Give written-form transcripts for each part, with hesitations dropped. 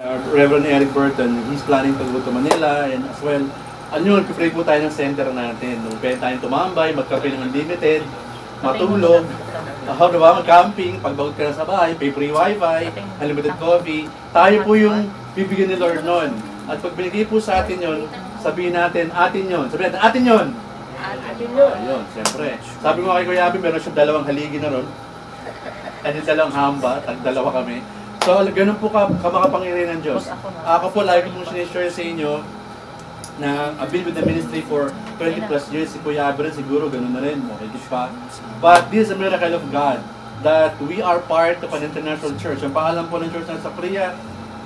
Reverend Eric Burton, he's planning to go to Manila and as well, pray po tayo ng center natin. Pwede tayong tumambay, magkape ng unlimited, matulog, diba, mag-camping, pagbagot ka na sa bahay, pay free wifi, unlimited coffee. Tayo po yung bibigyan ni Lord nun. At pag binigay po sa atin yun, sabihin natin, atin yun. Sabihin natin, atin yun. Atin yun. Ayun, siyempre. Sabi mo kay Kuya Abi, meron siyang dalawang haligi na ron. And yung dalawang hamba, tag-dalawa kami. So, ganun po kamakapangyarihan ng Diyos. Ako po, lagi ko pong sinishare sa inyo na I've been with the ministry for 20 plus years. Si Kuya Abi rin, siguro, ganun na rin. Makikit pa. But this is a miracle of God that we are part of an international church. Ang pangalan po ng church na sa Korea,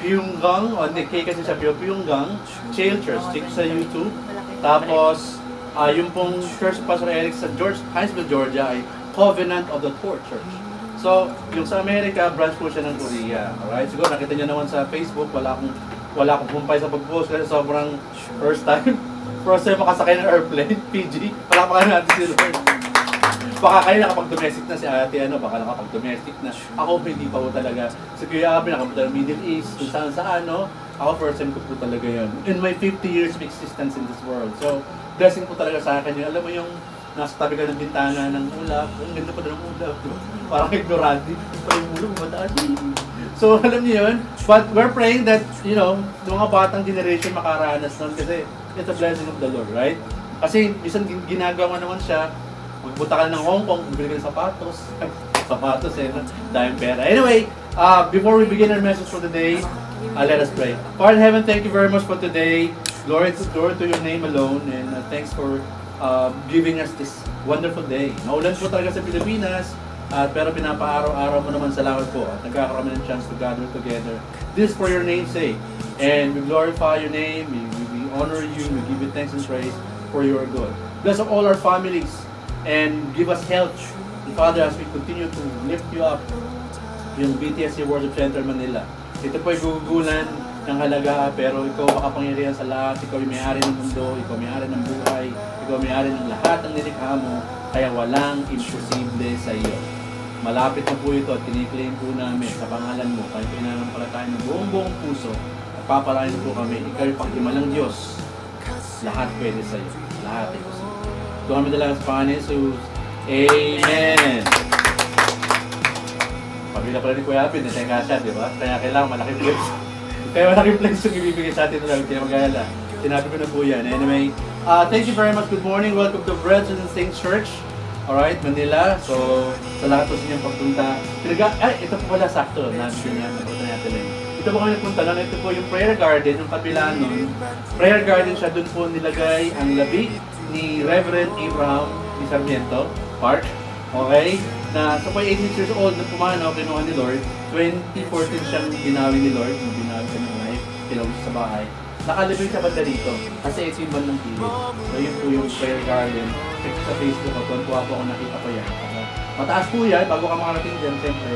Pyunggang, o hindi, kasi siya Pyunggang, Chail Church. Check sa YouTube. Tapos, yung pong Church Pastor Eric sa Hinesville, Georgia ay Covenant of the Fourth Church. So, yung sa Amerika, branch po siya ng Korea. Alright? Siguro nakita niyo naman sa Facebook, wala akong pumpay sa pag-post kasi sobrang first time makasakay ng airplane, PG. Wala pa kayo natin si Lord. Baka kayo nakapag-domestic na si ate, baka nakapag-domestic na. Ako hindi pa po talaga. Si Kuya Abi, nakapunta ng Middle East, kung saan. Ako first time ko po talaga yun. In my 50 years of existence in this world. So, blessing po talaga sa akin yun. Alam mo yung nasa tabi ka ng bintana ng ulap, ang ganda pa ng ulap. Parang ignorante. Parang yung ulap, mataan. So, alam niyo yun. But we're praying that, mga batang generation makaranas nun kasi it's a blessing of the Lord, right? Kasi, minsan ginagawa naman siya, magpunta ka ng Hong Kong, bibili ka ng sapatos. Sapatos dahil pera. Anyway, before we begin our message for today, let us pray. Father in heaven, thank you very much for today. Glory to your name alone, and thanks for giving us this wonderful day. Maulan po talaga sa Pilipinas, pero pinapaaraw-araw mo naman salamat po at nagkakaroon ng chance to gather together. This for your name's sake. And we glorify your name, we honor you, we give you thanks and praise for your good. Bless all our families and give us health. And Father, as we continue to lift you up, yung BTSC Worship Center Manila, ito po ay gugugulan ng halaga, pero ikaw makapangyarihan sa lahat, ikaw ay may-ari ng mundo, ikaw may-ari ng buhay, ikaw may-ari ng lahat ng nilikha mo, kaya walang imposible sa iyo. Malapit na po ito at kiniklaim po namin sa pangalan mo, kaya pinanampalataya ng buong puso at papalain po kami, ikaw ay paghimalang Diyos. Lahat pwede sa iyo. Lahat ay posible. Ito kami talaga sa Panginoon Jesus. Amen! Pabila pala ni Kuya Abi, natenga siya, di ba? Kaya kailangan malaking place. Kaya malaking place yung ibibigay sa atin na lang, kaya mag-alala. Sinabi ko na po yan. Anyway, thank you very much. Good morning. Welcome to Brethren and Saints Church. Alright, Manila. So, sa lahat po sa inyong pagpunta. Ito po pala sakto. Napunta natin lang. Ito po kami nagpunta nun. Ito po yung prayer garden, yung kabila nun. Prayer garden siya. Doon po nilagay ang labi ni Reverend Abraham Di Sarmiento Park. Okay? Na sa po 86 years old na pumanaw, kinuha ni Lord. 2014 siyang binawi ni Lord. Binawi siya ng life. Pinawis sa bahay. Nakalibig siya banda dito. Kasi ito yung bandang kilid. So yun po yung prayer garden. Check sa Facebook ako. Tuwan po ako nakita ko yan. Mataas po yan. Bago ka makarating dyan, siyempre,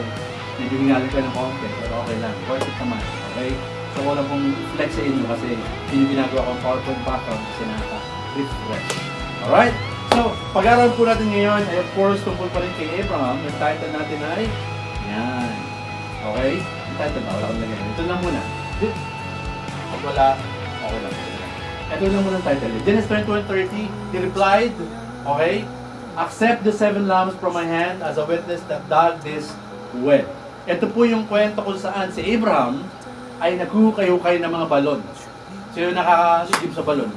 medyo hingalin ka ng konti. Pero okay lang. Worth it naman. Okay? So wala pong flex sa inyo kasi yun yung ginagawa kong PowerPoint background kasi naka-refresh. Alright? So, pag-aaral po natin ngayon ay of course tungkol pa rin kay Abraham. Yung title natin ay yan. Okay? Yung title ba? Wala akong lagay. Ito lang muna. Pag wala, okay lang. Ito lang muna ang title. Genesis 21:30, he replied, okay, accept the 7 lambs from my hand as a witness that dug this well. Ito po yung kwento kung saan si Abraham ay naghukay-hukay ng mga balon. Sino nakakasigib sa balon?